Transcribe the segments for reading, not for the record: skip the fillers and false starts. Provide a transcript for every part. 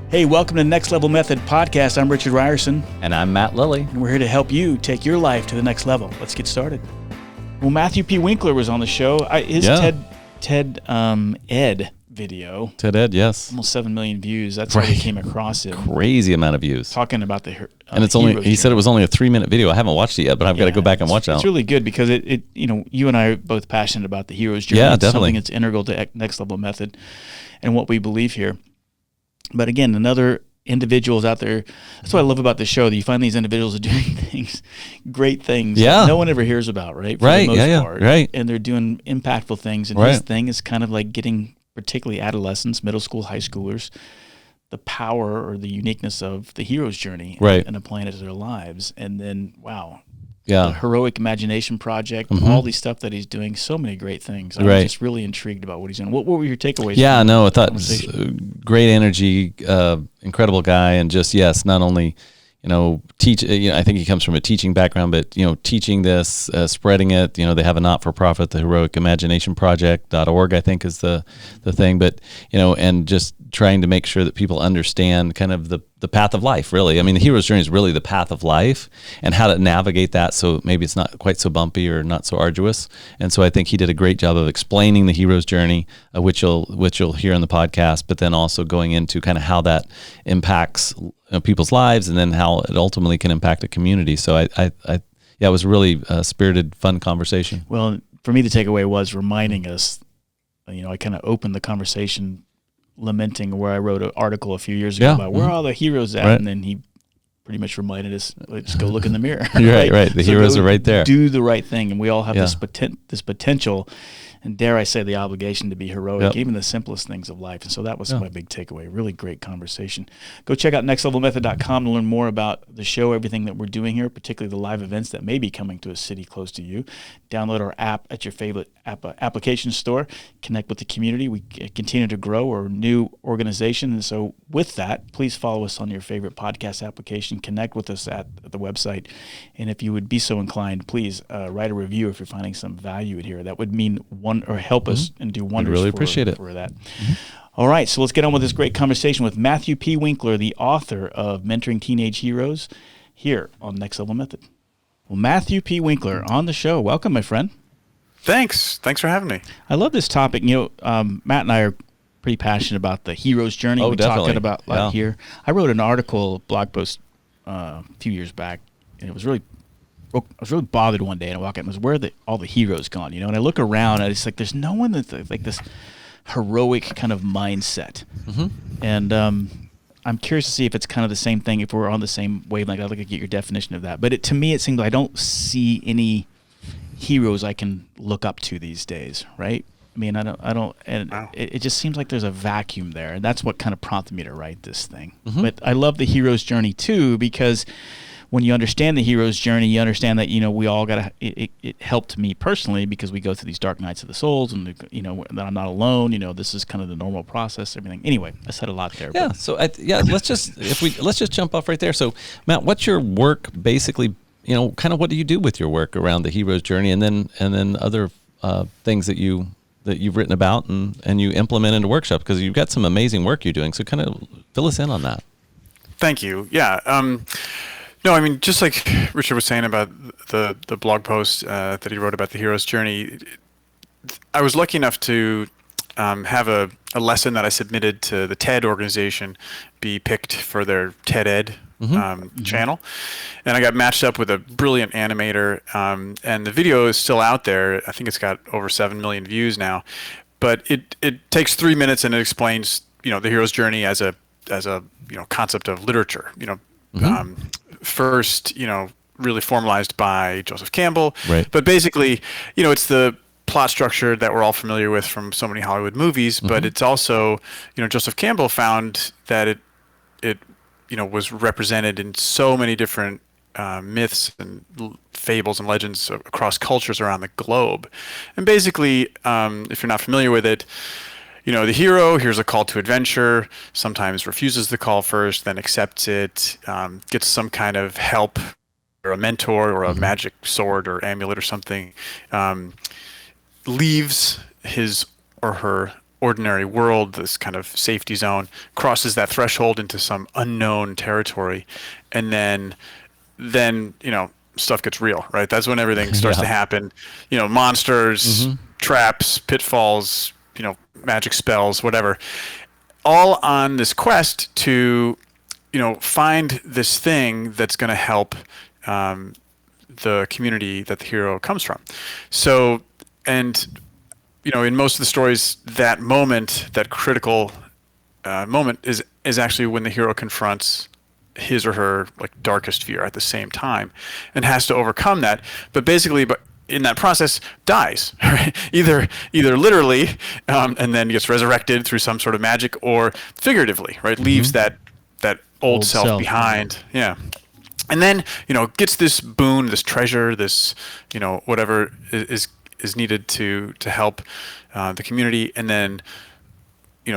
Hey, welcome to Next Level Method Podcast. I'm Richard Ryerson. And I'm Matt Lilly. And we're here to help you take your life to the next level. Let's get started. Well, Matthew P. Winkler was on the show. His TED Ed video. TED Ed, yes. Almost 7 million views. That's how we came across it. Crazy amount of views. Talking about the and it's only, he said it was only a 3-minute video. I haven't watched it yet, but I've got to go back and watch it. It's really good because it you and I are both passionate about the hero's journey. Yeah, it's definitely. Something that's integral to Next Level Method and what we believe here. But again, another individuals out there. That's what I love about the show, that you find these individuals are doing things, great things that no one ever hears about, right? For the most part. Right. And they're doing impactful things. And his thing is kind of like getting particularly adolescents, middle school, high schoolers, the power or the uniqueness of the hero's journey and applying it to their lives. And then, the Heroic Imagination Project, all these stuff that he's doing, so many great things. I'm just really intrigued about what he's doing. What were your takeaways? Yeah, no, I thought great energy, incredible guy, and just, not only, teach, I think he comes from a teaching background, but, teaching this, spreading it, they have a not-for-profit, the Heroic Imagination Project.org, I think is the thing, but, and just trying to make sure that people understand kind of the path of life, really. I mean, the hero's journey is really the path of life and how to navigate that so maybe it's not quite so bumpy or not so arduous. And so I think he did a great job of explaining the hero's journey, which you'll hear in the podcast, but then also going into kind of how that impacts people's lives and then how it ultimately can impact a community. So it was a really spirited, fun conversation. Well, for me, the takeaway was reminding us, I kind of opened the conversation lamenting where I wrote an article a few years ago about where are all the heroes at, and then he pretty much reminded us, let's go look in the mirror. right. The heroes are right there. Do the right thing, and we all have this potential, and dare I say, the obligation to be heroic, even the simplest things of life. And so that was my big takeaway. Really great conversation. Go check out nextlevelmethod.com to learn more about the show, everything that we're doing here, particularly the live events that may be coming to a city close to you. Download our app at your favorite application store. Connect with the community. We continue to grow. We're a new organization. And so with that, please follow us on your favorite podcast application. Connect with us at the website. And if you would be so inclined, please write a review if you're finding some value in here. That would mean help us and do wonders. We'd really appreciate it for that. All right, so let's get on with this great conversation with Matthew P. Winkler, the author of Mentoring Teenage Heroes, here on Next Level Method. Well, Matthew P. Winkler on the show. Welcome, my friend. Thanks for having me. I love this topic. Matt and I are pretty passionate about the hero's journey. We're talking about here. I wrote an article, blog post, a few years back, and I was really bothered one day, and I walk in and was, where are all the heroes gone? And I look around, and it's like there's no one that's like this heroic kind of mindset. And I'm curious to see if it's kind of the same thing, if we're on the same wavelength. I'd like to get your definition of that. But to me, it seems like I don't see any heroes I can look up to these days, right? I mean, I don't, and it just seems like there's a vacuum there, and that's what kind of prompted me to write this thing. But I love the hero's journey too, because when you understand the hero's journey, you understand that, we all it helped me personally because we go through these dark nights of the souls, and, that I'm not alone. This is kind of the normal process, everything. Anyway, I said a lot there. Yeah. So let's just jump off right there. So Matt, what's your work basically, kind of what do you do with your work around the hero's journey, and then other things that you've written about and you implement into workshops, because you've got some amazing work you're doing. So kind of fill us in on that. Thank you. Yeah. No, I mean, just like Richard was saying about the blog post that he wrote about the hero's journey, I was lucky enough to have a lesson that I submitted to the TED organization be picked for their TED Ed channel. And I got matched up with a brilliant animator, and the video is still out there. I think it's got over 7 million views now. But it takes 3 minutes, and it explains, the hero's journey as a concept of literature. First, really formalized by Joseph Campbell. Right. But basically, it's the plot structure that we're all familiar with from so many Hollywood movies, but it's also, Joseph Campbell found that it was represented in so many different myths and fables and legends across cultures around the globe. And basically, if you're not familiar with it, the hero hears a call to adventure, sometimes refuses the call first, then accepts it, gets some kind of help or a mentor or a magic sword or amulet or something, leaves his or her ordinary world, this kind of safety zone, crosses that threshold into some unknown territory, and then stuff gets real, right? That's when everything starts Yeah. to happen. Monsters, traps, pitfalls, magic spells, whatever, all on this quest to find this thing that's going to help the community that the hero comes from. So, and in most of the stories, that moment, that critical moment, is actually when the hero confronts his or her darkest fear at the same time, and has to overcome that. But basically, in that process, dies, right? Either literally, and then gets resurrected through some sort of magic, or figuratively, right? Leaves that old self behind. Yeah. And then, gets this boon, this treasure, this, whatever is needed to help the community, and then,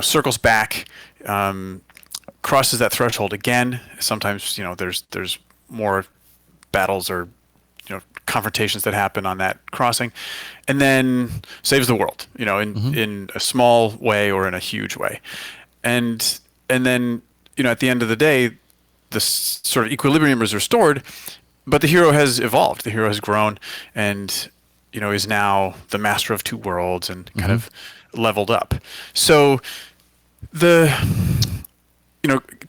circles back, crosses that threshold again. Sometimes, there's more battles or, confrontations that happen on that crossing, and then saves the world, in a small way or in a huge way. And then, at the end of the day, this sort of equilibrium is restored, but the hero has evolved. The hero has grown, and is now the master of two worlds, and kind of leveled up. So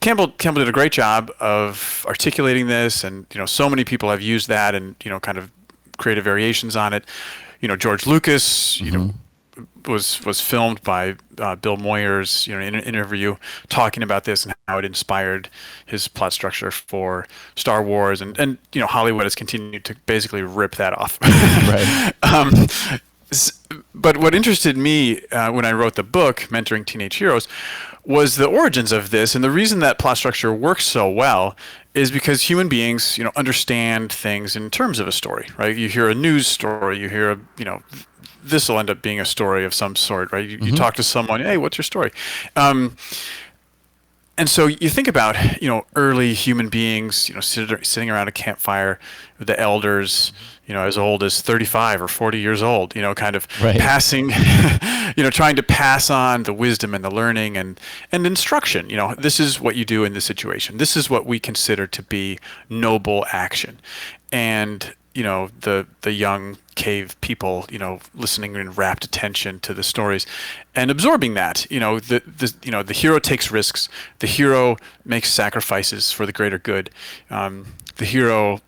Campbell did a great job of articulating this, and so many people have used that and kind of created variations on it. George Lucas, was filmed by Bill Moyers, in an interview talking about this and how it inspired his plot structure for Star Wars, and Hollywood has continued to basically rip that off. Right. But what interested me when I wrote the book, Mentoring Teenage Heroes, was the origins of this. And the reason that plot structure works so well is because human beings, understand things in terms of a story, right? You hear a news story, you hear this will end up being a story of some sort, right? You talk to someone, hey, what's your story? And so you think about, early human beings, sitting around a campfire with the elders, as old as 35 or 40 years old, kind of passing, trying to pass on the wisdom and the learning and instruction. This is what you do in this situation. This is what we consider to be noble action. And, the young cave people, listening in rapt attention to the stories and absorbing that. The hero takes risks. The hero makes sacrifices for the greater good. The hero,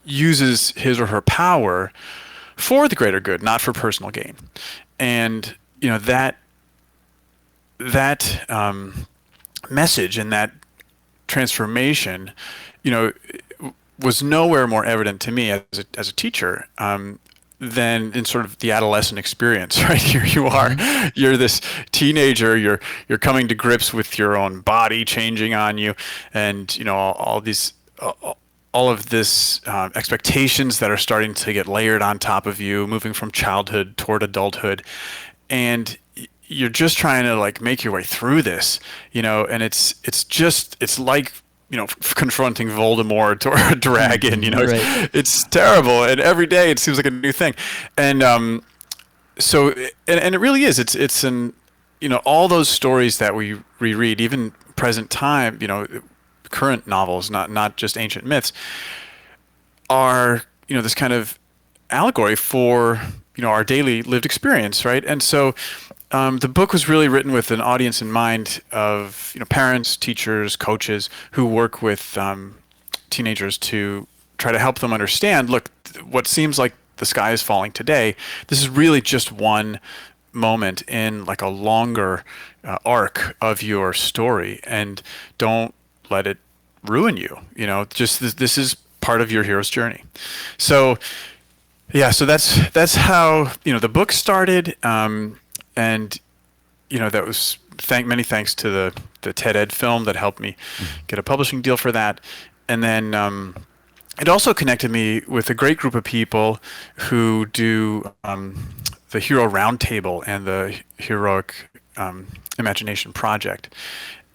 uses his or her power for the greater good, not for personal gain. And that message and that transformation, was nowhere more evident to me as a teacher than in sort of the adolescent experience. Right, here you are, you're this teenager, you're coming to grips with your own body changing on you, and all of this expectations that are starting to get layered on top of you, moving from childhood toward adulthood, and you're just trying to make your way through this, and it's like confronting Voldemort or a dragon, Right. it's terrible, and every day it seems like a new thing, and so it really is. It's an all those stories that we reread, even present time, current novels, not just ancient myths, are this kind of allegory for our daily lived experience, right? And so the book was really written with an audience in mind of parents, teachers, coaches who work with teenagers to try to help them understand. Look, what seems like the sky is falling today, this is really just one moment in a longer arc of your story, and don't let it ruin you. Just this is part of your hero's journey. So yeah, so that's how the book started. And that was many thanks to the TED Ed film that helped me get a publishing deal for that. And then it also connected me with a great group of people who do the Hero Roundtable and the Heroic Imagination Project.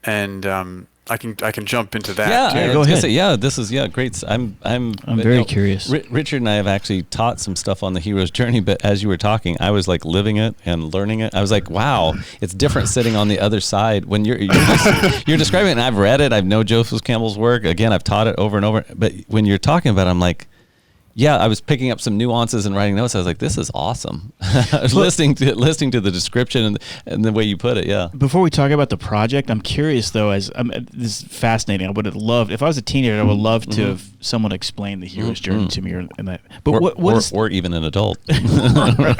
And I can jump into that. Yeah, too. go ahead. This is great. I'm very curious. Richard and I have actually taught some stuff on the hero's journey, but as you were talking, I was like living it and learning it. I was like, wow, it's different sitting on the other side when you're describing it. And I've read it. I know Joseph Campbell's work. Again, I've taught it over and over. But when you're talking about it, I'm like, yeah, I was picking up some nuances and writing notes. I was like, this is awesome. I was listening to the description and the way you put it. Yeah. Before we talk about the project, I'm curious though, this is fascinating. I would have loved, if I was a teenager, I would love to have someone explain the hero's journey to me or that. But or even an adult. right.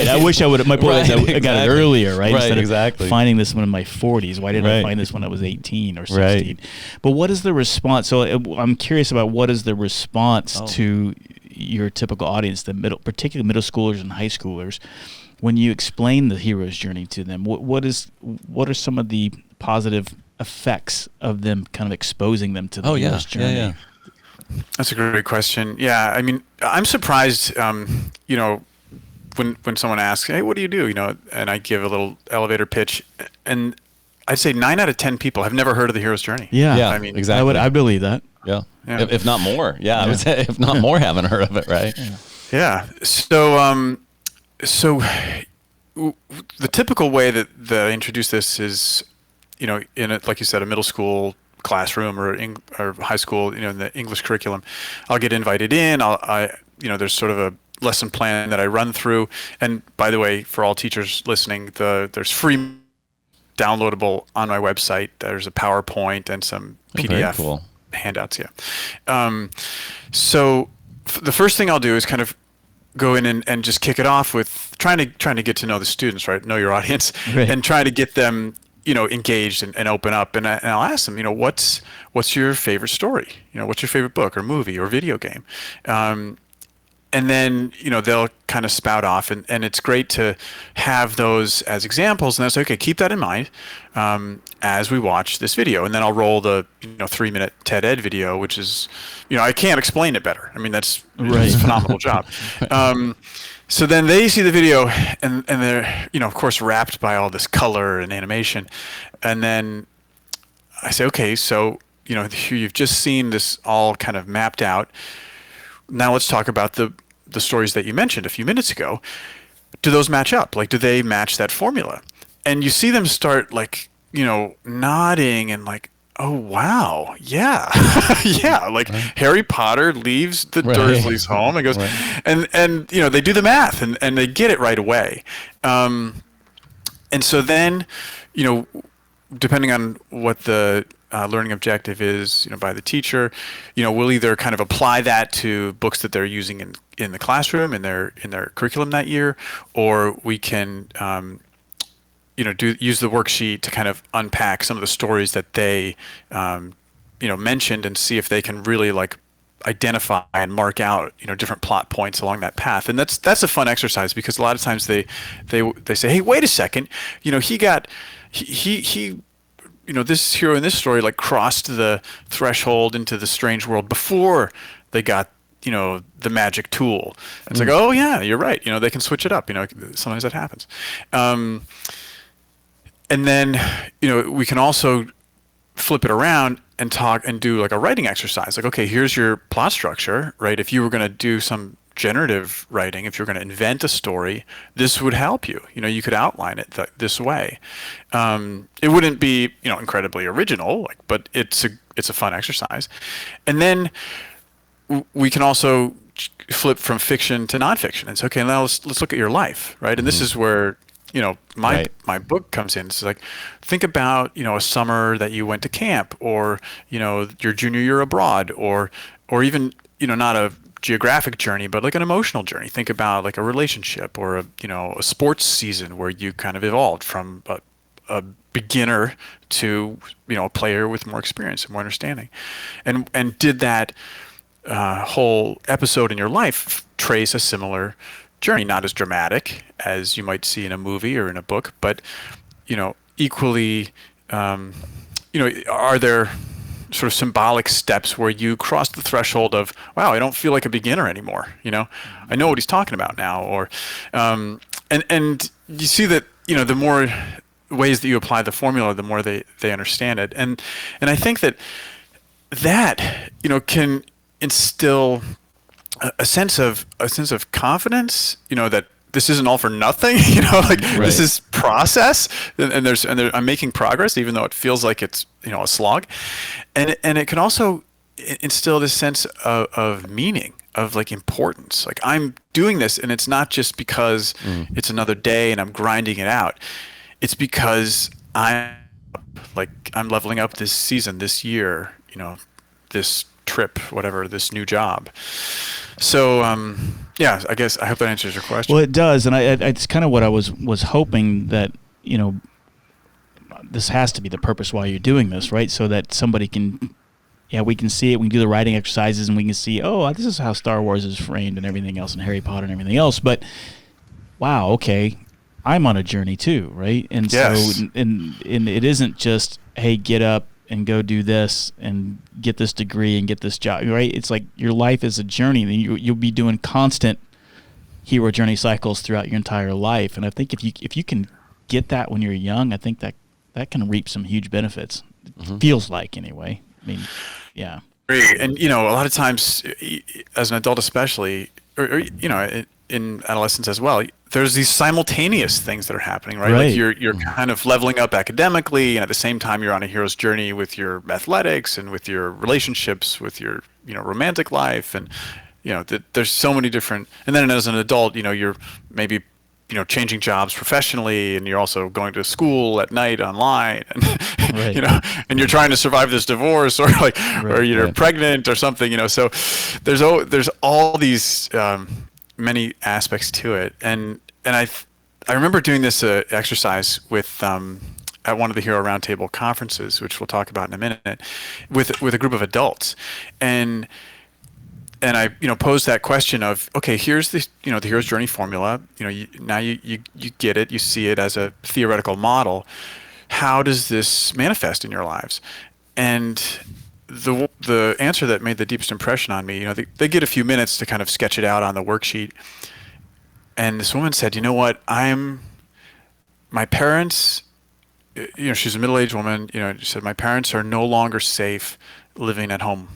I wish I would have, my point is I got it earlier, right? Right, Instead of finding this one in my 40s. Why didn't I find this when I was 18 or 16? Right. But what is the response? So I'm curious about what is the response to your typical audience, particularly middle schoolers and high schoolers, when you explain the hero's journey to them. What are some of the positive effects of them kind of exposing them to the hero's journey? Yeah. That's a great question. Yeah, I mean, I'm surprised, when someone asks, hey, what do you do? And I give a little elevator pitch, and I'd say 9 out of 10 people have never heard of the hero's journey. Yeah, I mean, exactly. I believe that. Yeah. If not more. Yeah, I would say if not more haven't heard of it, right? Yeah. So the typical way that I introduce this is, in like you said, a middle school classroom or high school, in the English curriculum. I'll get invited in. There's sort of a lesson plan that I run through. And by the way, for all teachers listening, there's free downloadable on my website. There's a PowerPoint and some PDF handouts. So the first thing I'll do is kind of go in and just kick it off with trying to get to know the students, right? Know your audience, right. And try to get them, engaged and open up. And I'll ask them, what's your favorite story? What's your favorite book or movie or video game? And then, they'll kind of spout off, and it's great to have those as examples. And I say, okay, keep that in mind as we watch this video. And then I'll roll the 3-minute TED Ed video, which is, I can't explain it better. I mean, it's a phenomenal job. So then they see the video, and they're, of course, wrapped by all this color and animation. And then I say, okay, so, you've just seen this all kind of mapped out. Now let's talk about the stories that you mentioned a few minutes ago. Do those match up? Like, do they match that formula? And you see them start nodding and like, oh wow, yeah, yeah. Like Harry Potter leaves the Dursleys' home and goes, and they do the math and they get it right away. And so then, depending on what the learning objective is, by the teacher, we'll either kind of apply that to books that they're using in the classroom in their curriculum that year, or we can use the worksheet to kind of unpack some of the stories that they mentioned and see if they can really identify and mark out different plot points along that path. And that's a fun exercise, because a lot of times they say, hey, wait a second, he this hero in this story crossed the threshold into the strange world before they got the magic tool. It's like, oh yeah, you're right. They can switch it up. Sometimes that happens. And then we can also flip it around and talk and do a writing exercise. Okay, here's your plot structure, right? If you were going to do some generative writing, if you're going to invent a story, this would help you. You could outline it this way. It wouldn't be incredibly original, but it's a fun exercise. And then we can also flip from fiction to nonfiction. And say, okay, now let's look at your life, right? And this is where my book comes in. It's think about a summer that you went to camp, or your junior year abroad, or even not a geographic journey, but an emotional journey. Think about a relationship or a sports season where you kind of evolved from a beginner to a player with more experience and more understanding, and did that whole episode in your life trace a similar journey, not as dramatic as you might see in a movie or in a book, but equally are there sort of symbolic steps where you cross the threshold of, wow, I don't feel like a beginner anymore. I know what he's talking about now. Or, and you see that, the more ways that you apply the formula, the more they understand it. And I think that can instill a sense of confidence, that this isn't all for nothing, like Right. this is process, and I'm making progress, even though it feels like it's, a slog. And it can also instill this sense of meaning, of like importance. Like, I'm doing this, and it's not just because it's another day and I'm grinding it out. It's because I'm leveling up this season, this year, this trip, whatever, this new job. So, yeah, I guess I hope that answers your question. Well, it does, and it's kind of what I was hoping that, this has to be the purpose why you're doing this, right? So that somebody can, we can see it. We can do the writing exercises, and we can see, this is how Star Wars is framed and everything else, and Harry Potter and everything else. But wow, okay, I'm on a journey too, right? And yes. So, and it isn't just, hey, get up and go do this and get this degree and get this job, right? It's like your life is a journey, and you'll be doing constant hero journey cycles throughout your entire life. And I think if you can get that when you're young, I think that can reap some huge benefits. It feels like, anyway. I mean, yeah. And a lot of times, as an adult especially, or in adolescence as well, there's these simultaneous things that are happening, right? Like you're kind of leveling up academically, and at the same time you're on a hero's journey with your athletics and with your relationships, with your romantic life, and there's so many different. And then as an adult, you're maybe changing jobs professionally, and you're also going to school at night online, and right. And you're trying to survive this divorce, or or you're pregnant or something, So there's all these many aspects to it, and I remember doing this exercise with at one of the Hero Roundtable conferences, which we'll talk about in a minute, with a group of adults, and I posed that question of, okay, here's the the hero's journey formula. Now you get it, you see it as a theoretical model. How does this manifest in your lives? And the answer that made the deepest impression on me, they get a few minutes to kind of sketch it out on the worksheet. And this woman said, what, my parents, she's a middle-aged woman, she said, my parents are no longer safe living at home,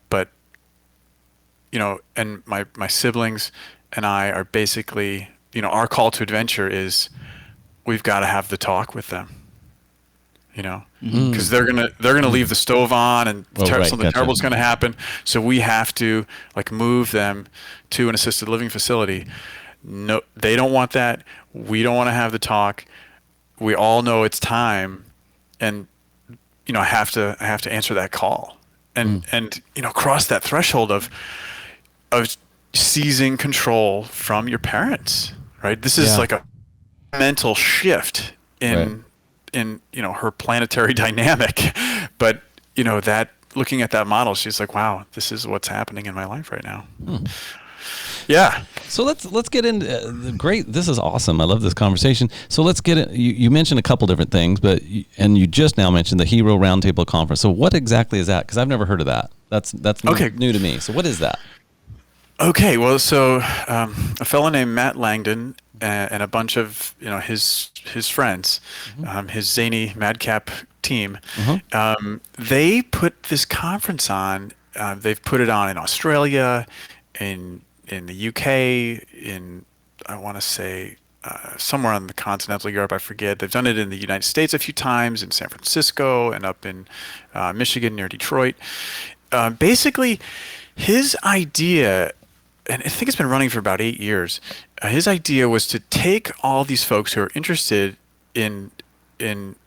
but and my siblings and I are basically, our call to adventure is we've got to have the talk with them, because they're gonna leave the stove on, and something terrible is going to happen. So we have to move them to an assisted living facility. No, they don't want that. We don't want to have the talk. We all know it's time, and I have to answer that call, and cross that threshold of seizing control from your parents, right? This is like a mental shift in her planetary dynamic. But that, looking at that model, she's like, wow, this is what's happening in my life right now. Yeah. So let's get into great. This is awesome. I love this conversation. So let's get it. You mentioned a couple different things, and you just now mentioned the Hero Roundtable Conference. So what exactly is that? Because I've never heard of that. That's okay. New to me. So what is that? Okay, well, so a fellow named Matt Langdon and a bunch of his friends, his zany madcap team, they put this conference on. They've put it on in Australia, in the UK, in I want to say somewhere on the continental Europe, I forget. They've done it in the United States a few times, in San Francisco and up in Michigan near Detroit. Basically, his idea, and I think it's been running for about 8 years. His idea was to take all these folks who are interested in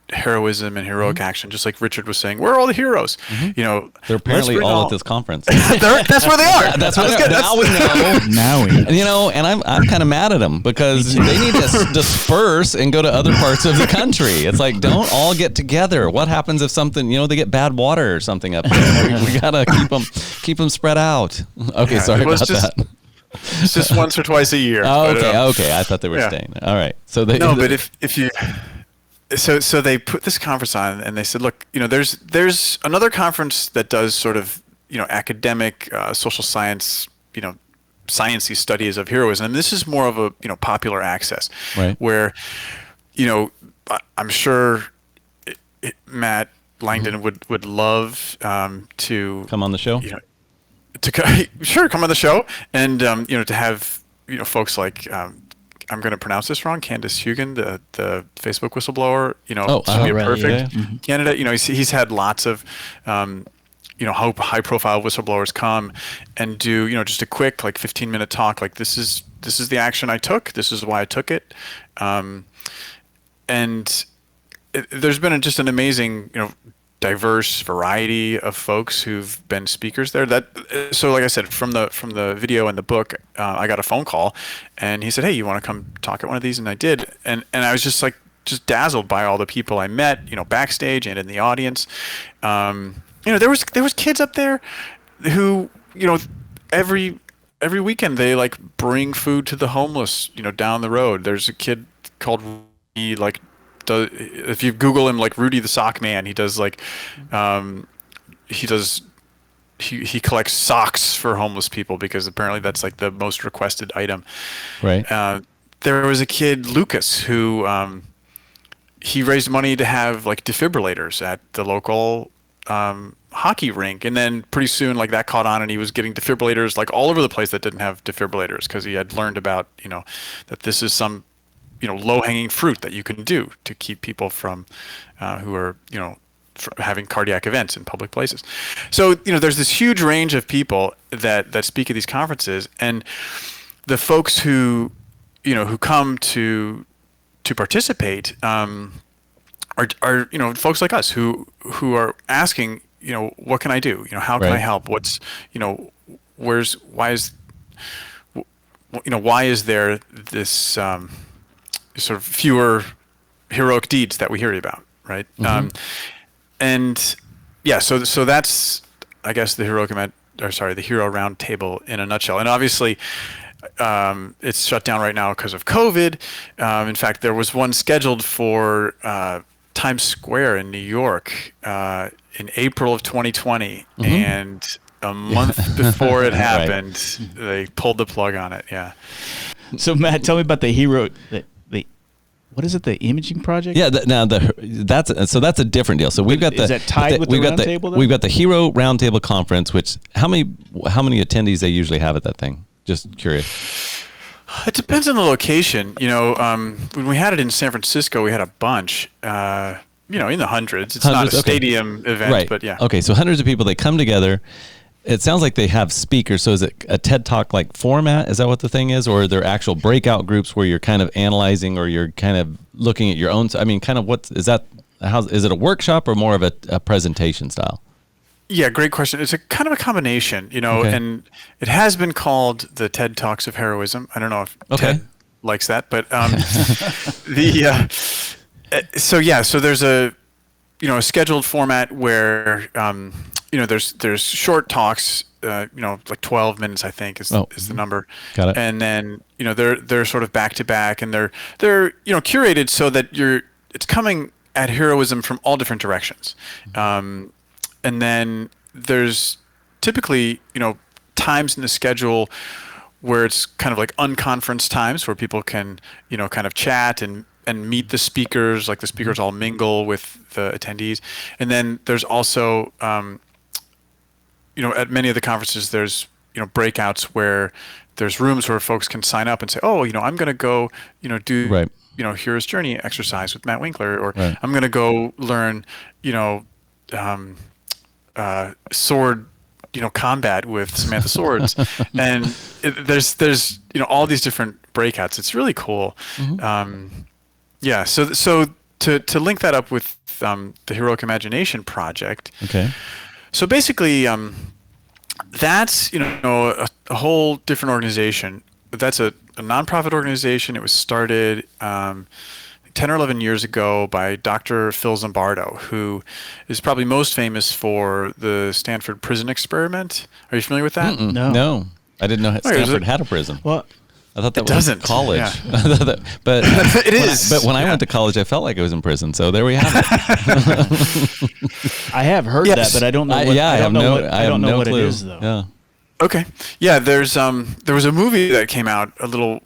heroism and heroic action, just like Richard was saying. Where are all the heroes? They're apparently all at this conference. That's where they are. That's where they are. Now we know. Now we know. And I'm kind of mad at them because they need to disperse and go to other parts of the country. It's like, don't all get together. What happens if something, they get bad water or something up there? We gotta keep them spread out. Okay, sorry about that. It's just once or twice a year. Oh, okay. I thought they were staying. All right. So but if you. So they put this conference on, and they said, look, there's another conference that does sort of, academic, social science, sciencey studies of heroism. And this is more of a, popular access, right, where I'm sure Matt Langdon would love to come on the show. Sure, come on the show, and to have folks like I'm going to pronounce this wrong, Candace Hugan, the Facebook whistleblower, should be a perfect candidate. He's had lots of high profile whistleblowers come and do just a quick 15-minute talk, like this is the action I took, this is why I took it, and there's been just an amazing diverse variety of folks who've been speakers there. So like I said, from the video and the book, I got a phone call, and he said, "Hey, you want to come talk at one of these?" And I did, and I was just dazzled by all the people I met, backstage and in the audience. There was kids up there who every weekend they bring food to the homeless down the road. There's a kid called if you Google him, Rudy the Sock Man, he does he collects socks for homeless people because apparently that's the most requested item. Right. There was a kid, Lucas, who he raised money to have defibrillators at the local hockey rink, and then pretty soon that caught on, and he was getting defibrillators all over the place that didn't have defibrillators because he had learned about that this is some low-hanging fruit that you can do to keep people from who are having cardiac events in public places. So there's this huge range of people that speak at these conferences, and the folks who come to participate are folks like us who are asking what can I do, how can I help, what's why is there this sort of fewer heroic deeds that we hear about, right? And yeah, so that's, I guess, the Hero Roundtable in a nutshell. And obviously, it's shut down right now because of COVID. In fact, there was one scheduled for Times Square in New York in April of 2020, and a month before it happened, they pulled the plug on it. Yeah. So Matt, tell me about the hero. What is it? The imaging project? Yeah. That's a different deal. So we've got is that tied with the Roundtable? We've got the Hero Roundtable conference. Which how many attendees they usually have at that thing? Just curious. It depends on the location. When we had it in San Francisco, we had a bunch. In the hundreds. It's not a stadium event, but yeah. Okay, so hundreds of people, they come together. It sounds like they have speakers. So is it a TED Talk format? Is that what the thing is? Or are there actual breakout groups where you're kind of analyzing or you're kind of looking at your own? I mean, kind of is it a workshop or more of a presentation style? Yeah, great question. It's a kind of a combination, and it has been called the TED Talks of Heroism. I don't know if Ted likes that, but so there's a scheduled format where there's short talks, 12 minutes I think is the number. Got it. And then they're sort of back to back, and they're curated so that it's coming at heroism from all different directions. And then there's typically times in the schedule where it's kind of unconference times where people can kind of chat and meet the speakers, the speakers all mingle with the attendees. And then there's also at many of the conferences there's breakouts where there's rooms where folks can sign up and say, I'm going to go do Hero's Journey exercise with Matt Winkler, or I'm going to go learn sword combat with Samantha Swords. And there's all these different breakouts. It's really cool. Yeah, so to link that up with the Heroic Imagination Project. Okay. So basically, that's a whole different organization. That's a nonprofit organization. It was started 10 or 11 years ago by Dr. Phil Zimbardo, who is probably most famous for the Stanford prison experiment. Are you familiar with that? No, I didn't know Stanford had a prison. Well, I thought that was college. Yeah. But it is. But when I went to college, I felt like I was in prison. So there we have it. I have heard that, but I don't know. I don't know what it is, though. Yeah. Okay. Yeah. There was a movie that came out a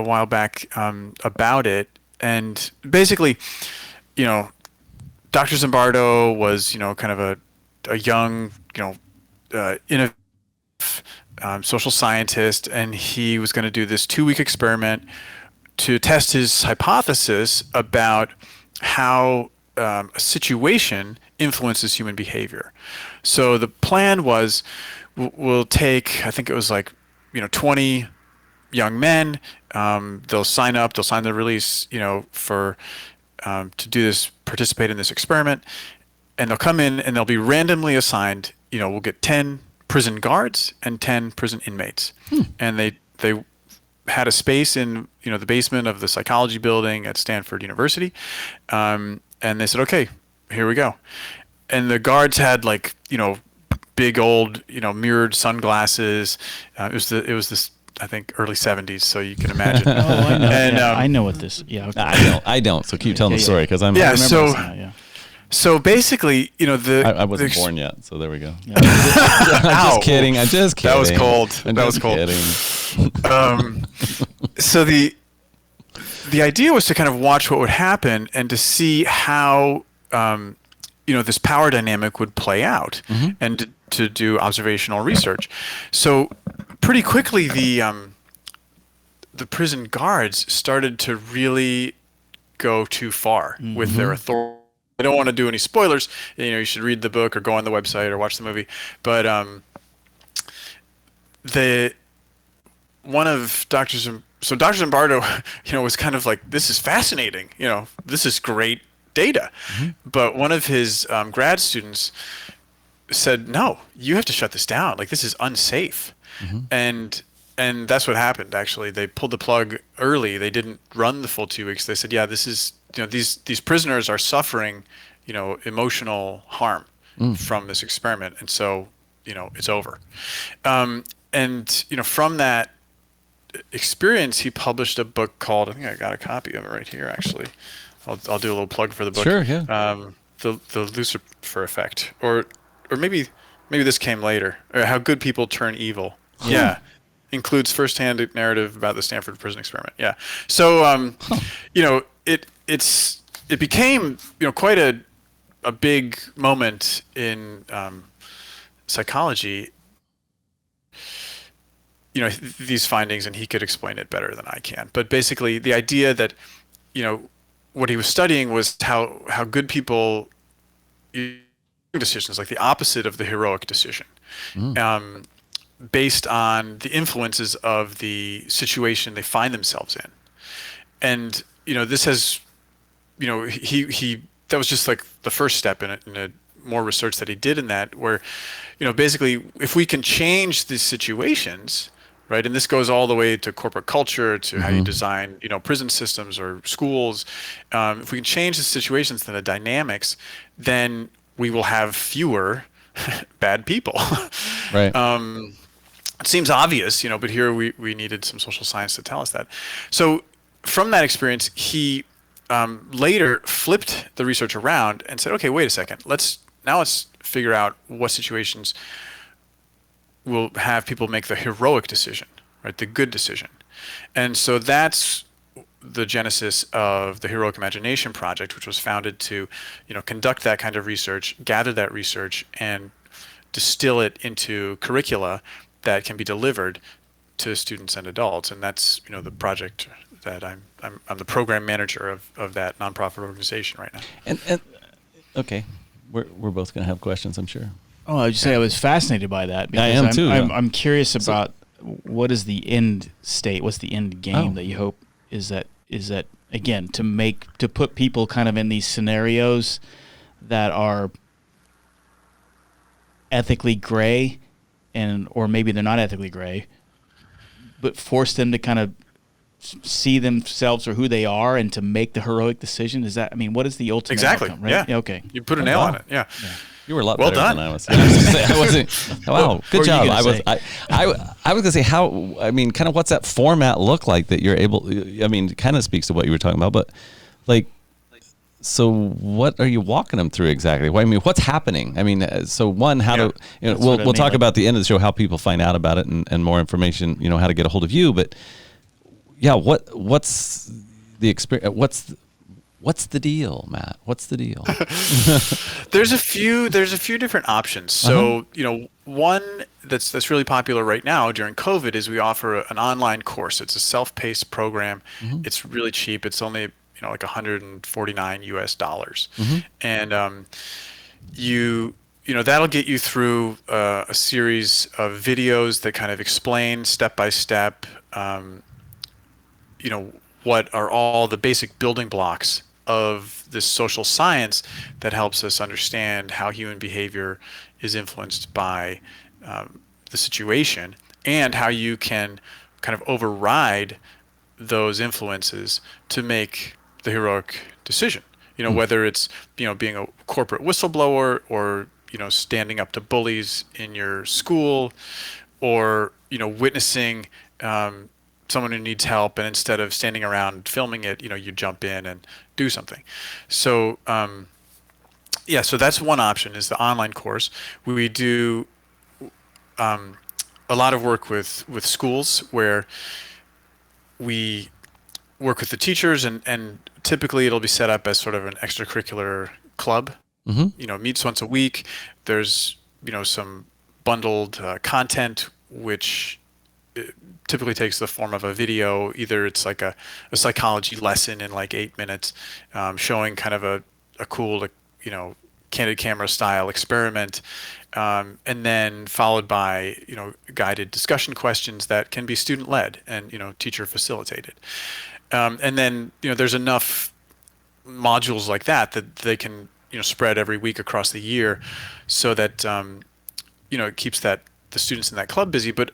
while back about it. and basically, Dr. Zimbardo was, kind of a young, innovative social scientist, and he was going to do this 2-week experiment to test his hypothesis about how a situation influences human behavior. So the plan was, we'll take, I think it was like, 20 young men. They'll sign the release, for to do this, participate in this experiment, and they'll come in and they'll be randomly assigned. We'll get 10 prison guards and 10 prison inmates, and they had a space in the basement of the psychology building at Stanford University, and they said, okay, here we go. And the guards had like big old mirrored sunglasses. It was this, I think, early 70s, so you can imagine. Oh, I know. And, I know what this. Yeah, okay. I don't. So keep telling the story because I'm. Yeah. I remember this now, yeah. So basically, I wasn't born yet, so there we go. Yeah. I'm just kidding. That was cold. That was cold. So the idea was to kind of watch what would happen and to see how this power dynamic would play out, and to do observational research. So pretty quickly, the prison guards started to really go too far with their authority. I don't want to do any spoilers. You should read the book or go on the website or watch the movie. But Dr. Zimbardo, was kind of like, this is fascinating. This is great data. But one of his grad students said, no, you have to shut this down. Like, this is unsafe. And that's what happened. Actually, they pulled the plug early. They didn't run the full 2 weeks. They said, yeah, this is, these prisoners are suffering, emotional harm from this experiment. And so, it's over. And from that experience, he published a book called, I think I got a copy of it right here, actually. I'll do a little plug for the book. Sure, yeah. The Lucifer Effect, or maybe this came later. How Good People Turn Evil. Yeah. Includes firsthand narrative about the Stanford prison experiment. Yeah. So, it became, quite a big moment in psychology. These findings, and he could explain it better than I can. But basically, the idea that, what he was studying was how good people decisions, like the opposite of the heroic decision. Based on the influences of the situation they find themselves in. And, this has, he that was just like the first step in a more research that he did in that, where, basically, if we can change these situations, right, and this goes all the way to corporate culture, to how you design, prison systems or schools, if we can change the situations and the dynamics, then we will have fewer bad people. Right. It seems obvious, but here we needed some social science to tell us that. So from that experience, he later flipped the research around and said, okay, wait a second. Let's figure out what situations will have people make the heroic decision, right? The good decision. And so that's the genesis of the Heroic Imagination Project, which was founded to, conduct that kind of research, gather that research, and distill it into curricula that can be delivered to students and adults. And that's, the project that I'm the program manager of that nonprofit organization right now. And okay, we're both going to have questions, I'm sure. Oh, I would say I was fascinated by that. I am too. I'm curious about what is the end state? What's the end game that you hope is that again to put people kind of in these scenarios that are ethically gray, or maybe they're not ethically gray, but force them to kind of see themselves or who they are and to make the heroic decision. Is that, what is the ultimate outcome, right? Yeah. Okay. You put a nail on it. Yeah. You were a lot well better done. than I was. I wasn't. Wow, good job. I was going to say how. Kind of what's that format look like that you're able? It kind of speaks to what you were talking about, but like, so what are you walking them through exactly? What's happening? So one, how to? We'll talk about the end of the show how people find out about it and more information. How to get a hold of you, but yeah, what's the experience. What's the deal, Matt? What's the deal? There's a few different options. So, one that's really popular right now during COVID is we offer an online course. It's a self-paced program. It's really cheap. It's only, like $149 US. And that'll get you through a series of videos that kind of explain step by step, what are all the basic building blocks of this social science that helps us understand how human behavior is influenced by the situation, and how you can kind of override those influences to make the heroic decision. Whether it's being a corporate whistleblower, or standing up to bullies in your school, or witnessing someone who needs help, and instead of standing around filming it, you jump in and do something. So so that's one option, is the online course. We do a lot of work with schools, where we work with the teachers, and typically it'll be set up as sort of an extracurricular club. Meets once a week. There's some bundled content, which typically takes the form of a video. Either it's like a psychology lesson in like 8 minutes, showing kind of a cool, candid camera style experiment, and then followed by guided discussion questions that can be student led and teacher facilitated. And then there's enough modules like that they can spread every week across the year, so that it keeps the students in that club busy, but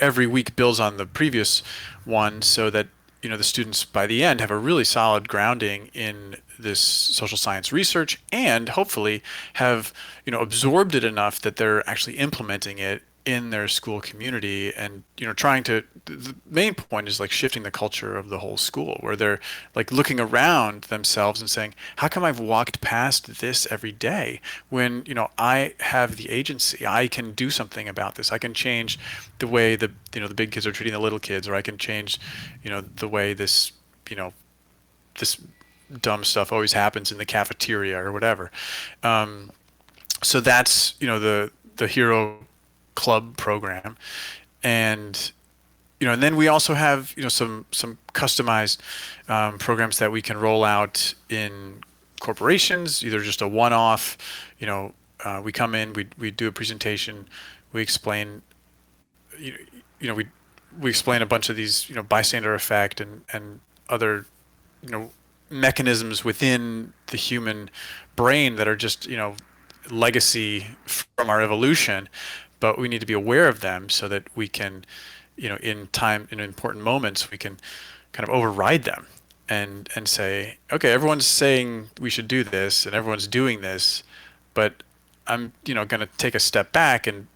every week builds on the previous one, so that the students by the end have a really solid grounding in this social science research, and hopefully have absorbed it enough that they're actually implementing it in their school community, and the main point is like shifting the culture of the whole school, where they're like looking around themselves and saying, how come I've walked past this every day when I have the agency? I can do something about this. I can change the way the big kids are treating the little kids, or I can change the way this this dumb stuff always happens in the cafeteria or whatever. So that's the Hero Club program. And and then we also have some customized programs that we can roll out in corporations, either just a one-off. We come in, we do a presentation, we explain we explain a bunch of these bystander effect and other mechanisms within the human brain that are just legacy from our evolution, but we need to be aware of them, so that we can in important moments, we can kind of override them and say, okay, everyone's saying we should do this and everyone's doing this, but I'm going to take a step back and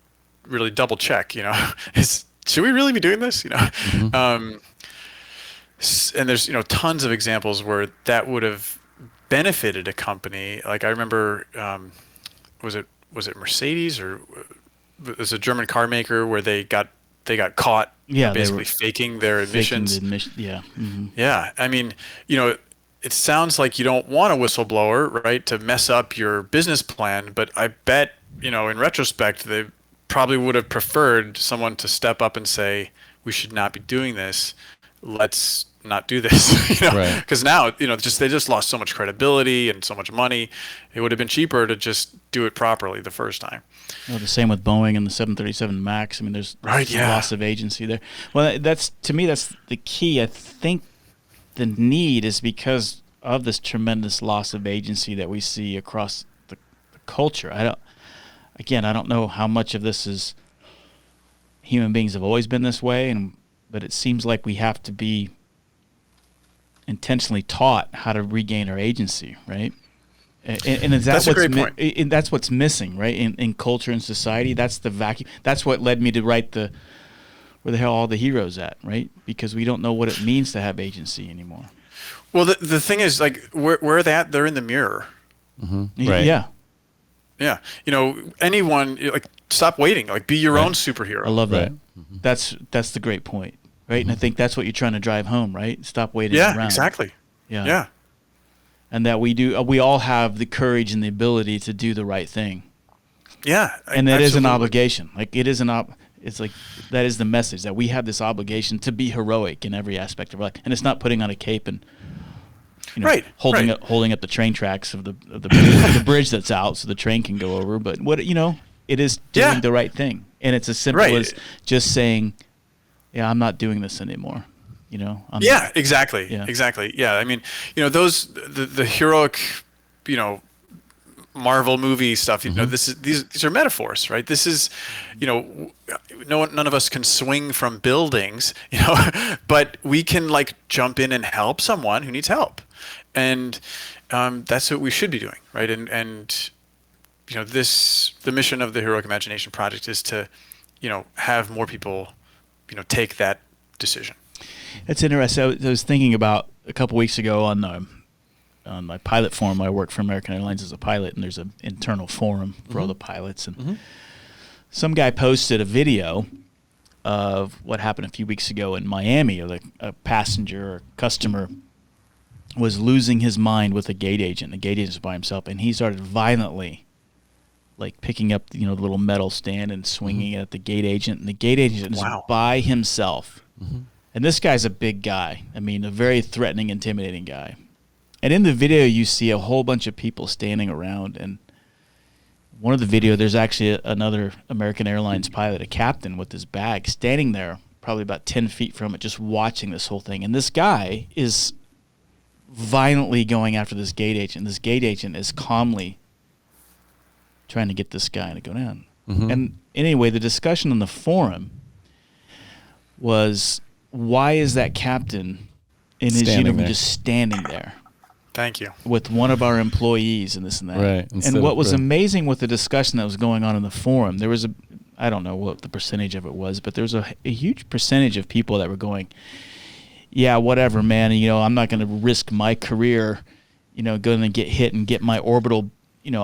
really double check, should we really be doing this? And there's tons of examples where that would have benefited a company. Like I remember, was it Mercedes, or it was a German car maker, where they got caught basically faking their emissions. Yeah. I mean, it sounds like you don't want a whistleblower, right, to mess up your business plan, but I bet, in retrospect, they probably would have preferred someone to step up and say, we should not be doing this. Let's not do this, because now, they just lost so much credibility and so much money. It would have been cheaper to just do it properly the first time. Well, the same with Boeing and the 737 MAX. I mean, there's loss of agency there. Well, to me, that's the key. I think the need is because of this tremendous loss of agency that we see across the culture. I don't know how much of this is human beings have always been this way, but it seems like we have to be intentionally taught how to regain our agency, right? And that's a great point. And that's what's missing, right? In culture and society, that's the vacuum. That's what led me to write where the hell are all the heroes at, right? Because we don't know what it means to have agency anymore. Well, the thing is, like, where are they at? They're in the mirror. Mm-hmm. Right. Yeah. Yeah. Anyone, like, stop waiting. Like, be your own superhero. I love that. Mm-hmm. That's the great point, right? And I think that's what you're trying to drive home, right? Stop waiting around. Yeah, exactly. Yeah. And that we all have the courage and the ability to do the right thing. Yeah. And that is an absolutely. obligation. Like it is it's like that is the message, that we have this obligation to be heroic in every aspect of life. And it's not putting on a cape and Right. holding up the train tracks of the bridge that's out so the train can go over, but it is doing the right thing. And it's as simple as just saying, yeah, I'm not doing this anymore. Exactly. Yeah. Exactly. Yeah. I mean, the heroic, Marvel movie stuff, these are metaphors, right? This is, none of us can swing from buildings, but we can like jump in and help someone who needs help. And that's what we should be doing, right? And the mission of the Heroic Imagination Project is to, have more people, take that decision. It's interesting. I was thinking about a couple weeks ago on my pilot forum. I work for American Airlines as a pilot, and there's an internal forum for all the pilots. And some guy posted a video of what happened a few weeks ago in Miami. A passenger or customer was losing his mind with a gate agent. The gate agent was by himself, and he started violently, like picking up the little metal stand and swinging it at the gate agent. And the gate agent is by himself. And this guy's a big guy. I mean, a very threatening, intimidating guy. And in the video, you see a whole bunch of people standing around. And one of the video, there's actually another American Airlines pilot, a captain with his bag, standing there probably about 10 feet from it, just watching this whole thing. And this guy is violently going after this gate agent. This gate agent is calmly trying to get this guy to go down. And anyway, the discussion on the forum was, why is that captain in his uniform just standing there? Thank you. With one of our employees and this and that. Right. And what was amazing with the discussion that was going on in the forum, there was I don't know what the percentage of it was, but there was a huge percentage of people that were going, yeah, whatever, man. I'm not going to risk my career, going to get hit and get my orbital,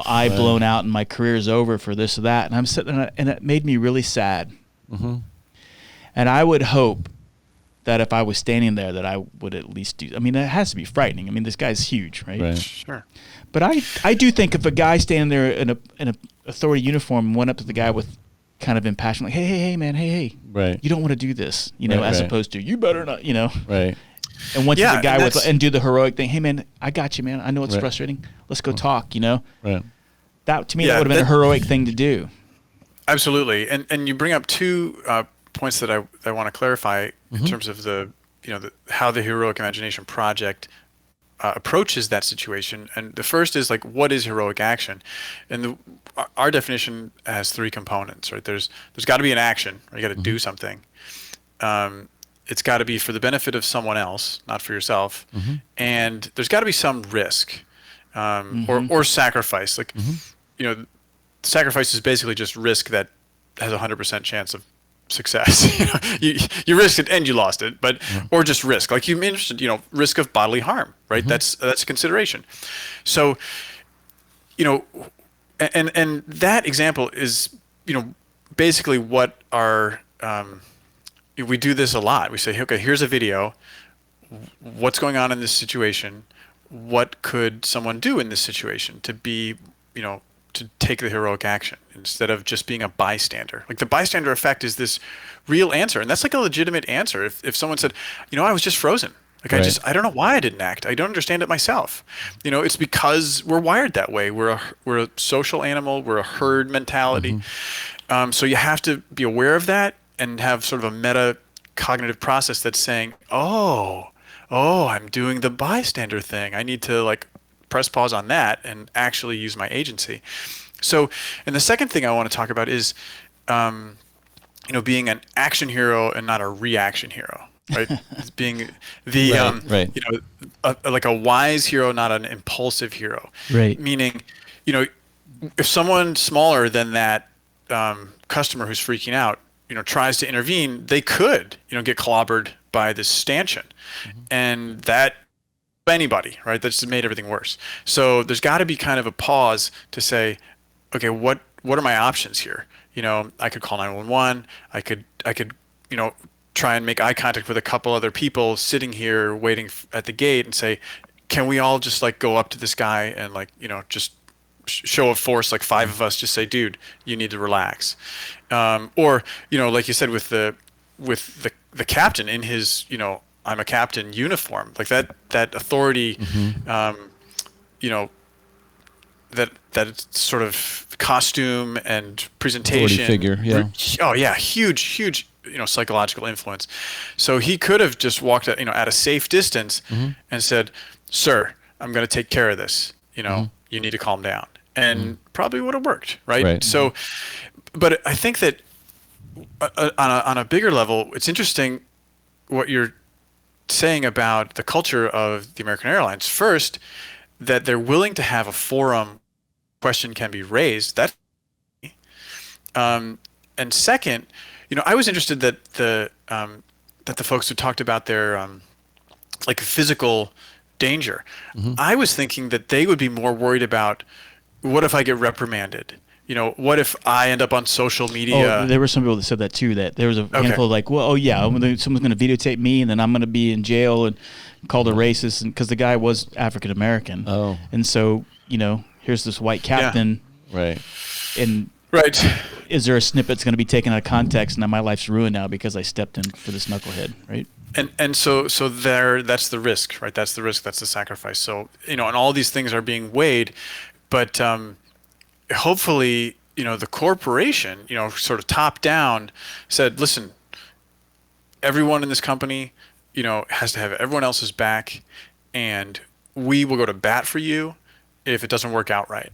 eye blown out and my career is over for this or that. And I'm sitting there, and it made me really sad. And I would hope that if I was standing there, that I would at least do. I mean, it has to be frightening. I mean, this guy's huge, right? Sure. But I do think if a guy standing there in a authority uniform went up to the guy with kind of impassioned, like, hey, man, hey, right, you don't want to do this, as opposed to, you better not, right. And once the guy and do the heroic thing, hey, man, I got you, man. I know it's frustrating. Let's go talk, Right. That, to me, that would have been a heroic thing to do. Absolutely. And you bring up two points that I want to clarify in terms of how the Heroic Imagination Project approaches that situation. And the first is like, what is heroic action? And our definition has three components, right? There's got to be an action, or you got to do something. It's got to be for the benefit of someone else, not for yourself. And there's got to be some risk or sacrifice. Like, sacrifice is basically just risk that has a 100% chance of success. You risked it and you lost it, but or just risk, like you mentioned, risk of bodily harm, right? That's a consideration. So, and that example is, basically what our we do this a lot. We say, okay, here's a video. What's going on in this situation? What could someone do in this situation to be, to take the heroic action instead of just being a bystander? Like, the bystander effect is this real answer. And that's like a legitimate answer. If someone said, I was just frozen. Like, I don't know why I didn't act. I don't understand it myself. It's because we're wired that way. We're a social animal. We're a herd mentality. So you have to be aware of that and have sort of a meta cognitive process that's saying, oh, I'm doing the bystander thing. I need to like press pause on that and actually use my agency. So, and the second thing I want to talk about is, being an action hero and not a reaction hero, right? It's being the, like a wise hero, not an impulsive hero. Right. Meaning, if someone smaller than that customer who's freaking out, tries to intervene, they could, get clobbered by this stanchion, and that anybody, right? That's made everything worse. So there's got to be kind of a pause to say, okay, what are my options here? I could call 911. I could try and make eye contact with a couple other people sitting here waiting at the gate and say, can we all just like go up to this guy and like, just show of force, like 5 of us, just say, dude, you need to relax. Or, like you said, with the captain in his, I'm a captain uniform, like that authority, that sort of costume and presentation. Authority figure, yeah. Oh yeah, huge, psychological influence. So he could have just walked at a safe distance and said, "Sir, I'm going to take care of this. You need to calm down," and probably would have worked, right? So, but I think that on a bigger level, it's interesting what you're saying about the culture of the American Airlines. First, that they're willing to have a forum, question can be raised. And second, I was interested that the folks who talked about their like physical danger, I was thinking that they would be more worried about, what if I get reprimanded? What if I end up on social media? Oh, there were some people that said that too. That there was a handful like, well, oh yeah, someone's going to videotape me, and then I'm going to be in jail and called a racist, and because the guy was African American. Oh, and so here's this white captain, right? And is there a snippet that's going to be taken out of context, and now my life's ruined now because I stepped in for this knucklehead, right? And so that's the risk, right? That's the risk. That's the sacrifice. So and all these things are being weighed, but hopefully, the corporation, sort of top down said, listen, everyone in this company, has to have everyone else's back, and we will go to bat for you if it doesn't work out right.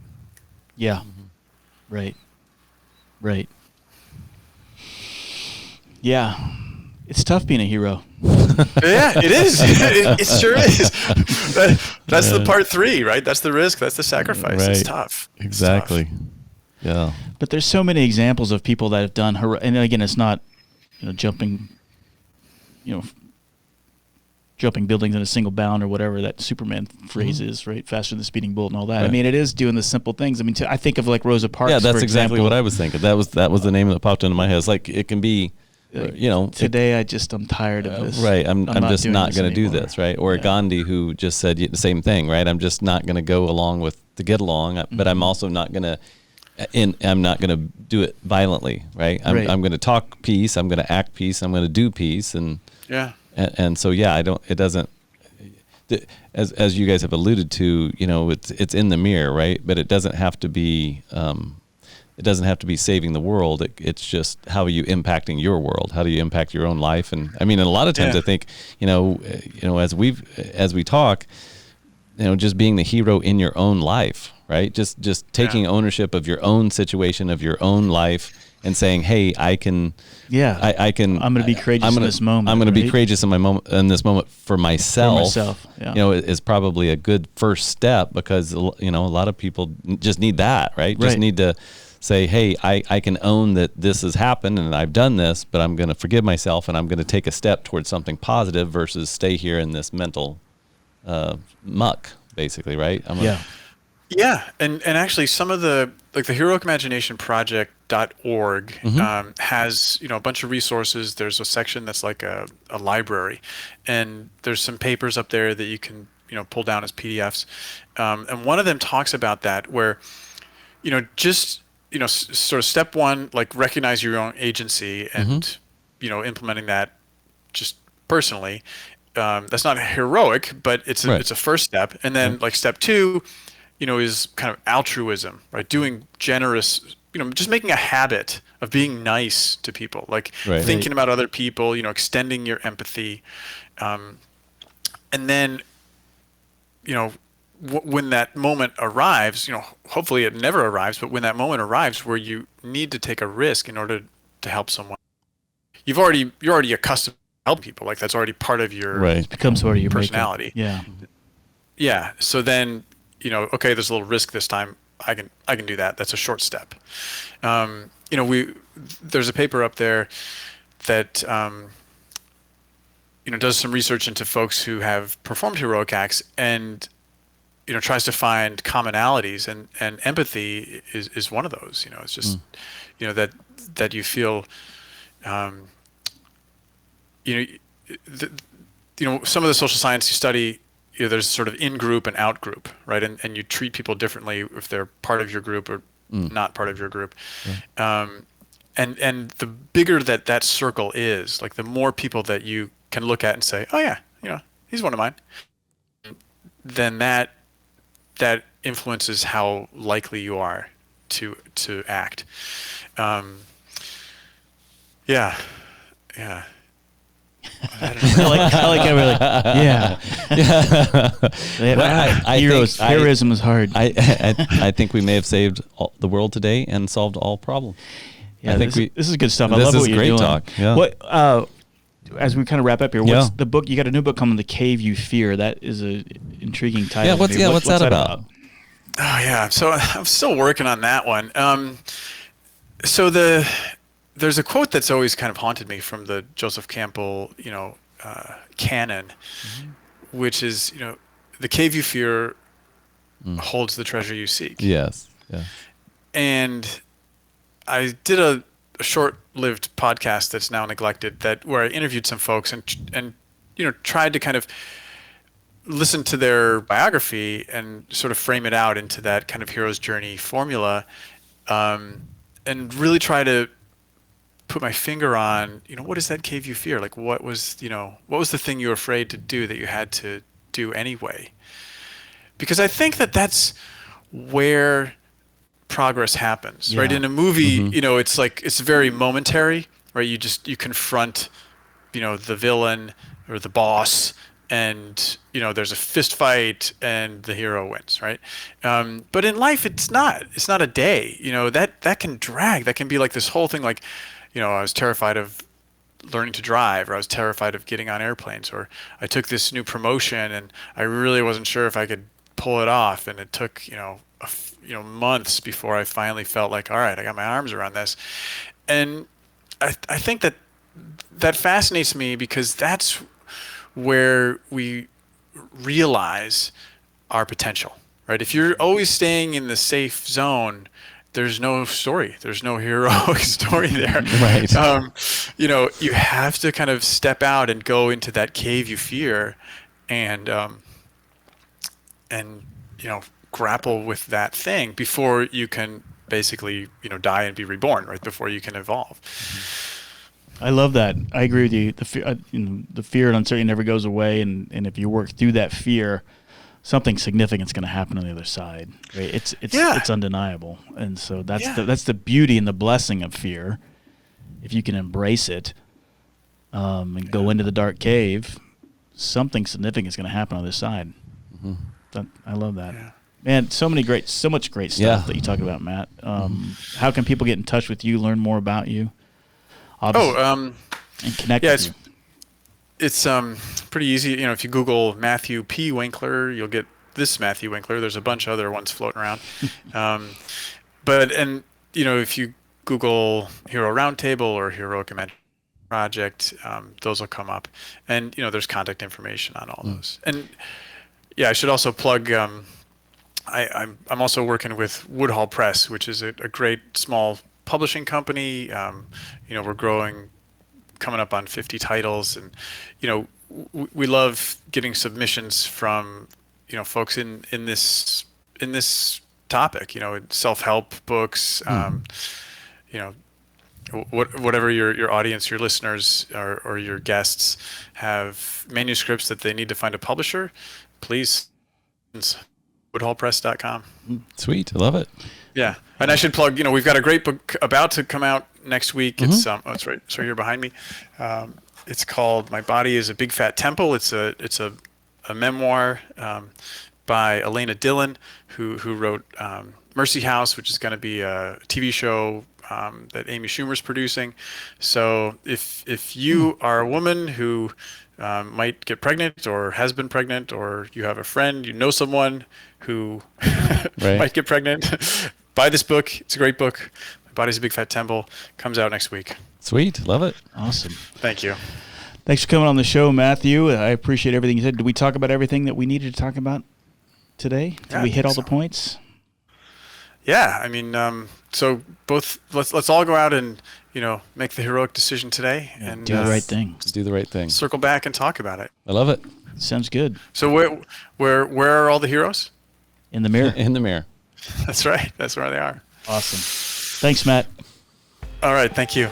Yeah. Right. Yeah. It's tough being a hero. Yeah, it is. It sure is. That's the part 3, right? That's the risk. That's the sacrifice. Right. It's tough. Exactly. It's tough. Yeah. But there's so many examples of people that have done and again, it's not jumping buildings in a single bound or whatever that Superman phrase is, right? Faster than the speeding bullet and all that. Right. I mean, it is doing the simple things. I mean, I think of like Rosa Parks. Yeah, that's for exactly example. what I was thinking. That was the name that popped into my head. It's like it can be, today I'm tired of this. Right. I'm just not going to do this. Right. Or Gandhi, who just said the same thing. Right. I'm just not going to go along with to get along, but I'm also not going to. And I'm not going to do it violently, right? I'm going to talk peace. I'm going to act peace. I'm going to do peace, and so it doesn't. As you guys have alluded to, it's in the mirror, right? But it doesn't have to be. It doesn't have to be saving the world. It's just how are you impacting your world? How do you impact your own life? And I mean, a lot of times I think, as we talk, just being the hero in your own life. Right, just taking ownership of your own situation, of your own life, and saying, "Hey, I can. Yeah, I can. I'm going to be courageous in this moment. I'm going to be courageous in this moment for myself. Yeah. Is probably a good first step, because a lot of people just need that, right? Just need to say, "Hey, I can own that this has happened and I've done this, but I'm going to forgive myself and I'm going to take a step towards something positive versus stay here in this mental muck, basically, right?" Yeah, and actually some of the Heroic Imagination Project.org has a bunch of resources. There's a section that's like a library, and there's some papers up there that you can pull down as PDFs, and one of them talks about that, where just sort of step 1, like recognize your own agency and implementing that just personally. That's not heroic, but it's a first step, and then like step 2. Is kind of altruism, right? Doing generous, just making a habit of being nice to people, like thinking about other people, extending your empathy. And then, when that moment arrives, hopefully it never arrives, but when that moment arrives where you need to take a risk in order to help someone, you're already accustomed to helping people. Like that's already part of your it becomes part of your personality. Makeup. Yeah. So then, okay, there's a little risk this time. I can do that. That's a short step. There's a paper up there that does some research into folks who have performed heroic acts and tries to find commonalities, and empathy is one of those. It's just that you feel some of the social science you study there's sort of in group and out group, right? And you treat people differently if they're part of your group or not part of your group. And the bigger that circle is, like the more people that you can look at and say, oh yeah, he's one of mine, then that influences how likely you are to act. Yeah. I like how we're like, heroism is hard. I think we may have saved the world today and solved all problems. Yeah, this is good stuff. I love what you're doing. This is great talk. Yeah. What, as we kind of wrap up here, what's the book? You got a new book coming, The Cave You Fear. That is a intriguing title. What's that about? Oh yeah, so I'm still working on that one. So there's a quote that's always kind of haunted me from the Joseph Campbell, canon, which is, the cave you fear holds the treasure you seek. Yes. Yeah. And I did a short-lived podcast that's now neglected, where I interviewed some folks and tried to kind of listen to their biography and sort of frame it out into that kind of hero's journey formula, and really try to put my finger on, what is that cave you fear? Like, what was the thing you were afraid to do that you had to do anyway? Because I think that's where progress happens, right? In a movie, it's like, it's very momentary, right? You confront, the villain or the boss, and there's a fist fight and the hero wins, right? But in life, it's not a day, that can drag. That can be like this whole thing, like, I was terrified of learning to drive, or I was terrified of getting on airplanes, or I took this new promotion and I really wasn't sure if I could pull it off, and it took months before I finally felt like, all right, I got my arms around this. And I think that fascinates me, because that's where we realize our potential, right? If you're always staying in the safe zone, there's no story. There's no heroic story there. Right. You have to kind of step out and go into that cave you fear, and grapple with that thing before you can basically, die and be reborn, right? Before you can evolve. I love that. I agree with you. The fear and uncertainty never goes away, and if you work through that fear, something significant's going to happen on the other side. Right? It's undeniable, and so that's the beauty and the blessing of fear. If you can embrace it, and go into the dark cave, something significant is going to happen on the other side. I love that. Yeah. Man, so much great stuff that you talk about, Matt. How can people get in touch with you, learn more about you? And connect with you? It's pretty easy. If you Google Matthew P. Winkler, you'll get this Matthew Winkler. There's a bunch of other ones floating around. If you Google Hero Roundtable or Heroic Project, those will come up. And, there's contact information on all those. And I should also plug, I'm also working with Woodhall Press, which is a great small publishing company. We're growing, coming up on 50 titles, and we love getting submissions from folks in this topic, self-help books, whatever your audience, your listeners or your guests have manuscripts that they need to find a publisher, please, woodhallpress.com. Sweet. I love it. Yeah. And I should plug, we've got a great book about to come out next week. It's it's right here behind me. It's called My Body is a Big Fat Temple. It's a memoir by Elena Dillon, who wrote Mercy House, which is going to be a TV show that Amy Schumer's producing. So if you are a woman who might get pregnant or has been pregnant, or you have a friend, someone who might get pregnant, buy this book. It's a great book. My Body's a Big Fat Temple. Comes out next week. Sweet. Love it. Awesome. Thank you. Thanks for coming on the show, Matthew. I appreciate everything you said. Did we talk about everything that we needed to talk about today? Did we hit all the points? Yeah. I mean, so let's all go out and, make the heroic decision today and do the right thing. Just do the right thing. Circle back and talk about it. I love it. Sounds good. So where are all the heroes? In the mirror. In the mirror. That's right. That's where they are. Awesome. Thanks, Matt. All right. Thank you.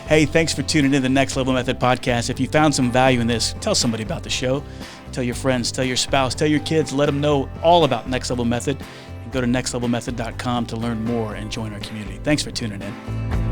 Hey, thanks for tuning in to the Next Level Method podcast. If you found some value in this, tell somebody about the show. Tell your friends, tell your spouse, tell your kids, let them know all about Next Level Method. And go to nextlevelmethod.com to learn more and join our community. Thanks for tuning in.